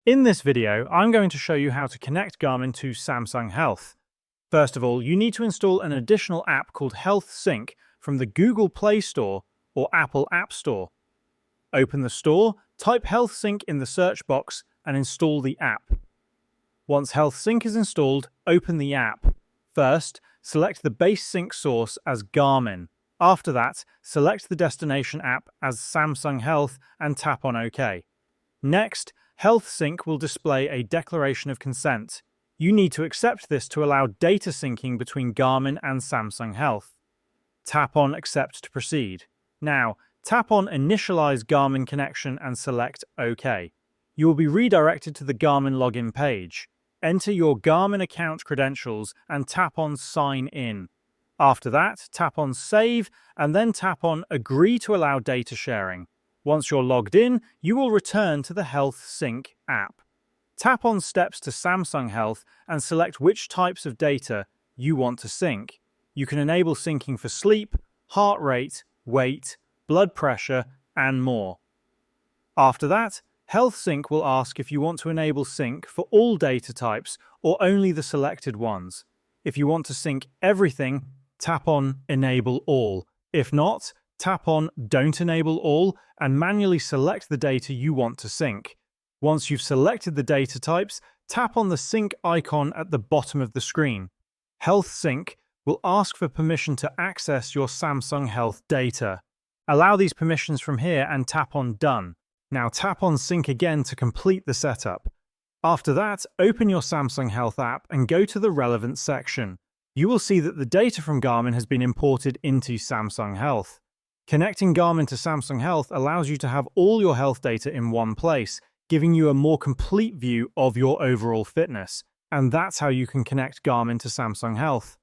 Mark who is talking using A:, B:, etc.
A: In this video, I'm going to show you how to connect Garmin to Samsung Health. First of all, you need to install an additional app called Health Sync from the Google Play Store or Apple App Store. Open the store, type Health Sync in the search box, and install the app. Once Health Sync is installed, open the app. First, select the base sync source as Garmin. After that, select the destination app as Samsung Health and tap on OK. Next, Health Sync will display a declaration of consent. You need to accept this to allow data syncing between Garmin and Samsung Health. Tap on Accept to proceed. Now, tap on Initialize Garmin connection and select OK. You will be redirected to the Garmin login page. Enter your Garmin account credentials and tap on Sign In. After that, tap on Save and then tap on Agree to allow data sharing. Once you're logged in, you will return to the Health Sync app. Tap on Steps to Samsung Health and select which types of data you want to sync. You can enable syncing for sleep, heart rate, weight, blood pressure, and more. After that, Health Sync will ask if you want to enable sync for all data types or only the selected ones. If you want to sync everything, tap on Enable All. If not, tap on Don't Enable All and manually select the data you want to sync. Once you've selected the data types, tap on the sync icon at the bottom of the screen. Health Sync will ask for permission to access your Samsung Health data. Allow these permissions from here and tap on Done. Now tap on Sync again to complete the setup. After that, open your Samsung Health app and go to the relevant section. You will see that the data from Garmin has been imported into Samsung Health. Connecting Garmin to Samsung Health allows you to have all your health data in one place, giving you a more complete view of your overall fitness. And that's how you can connect Garmin to Samsung Health.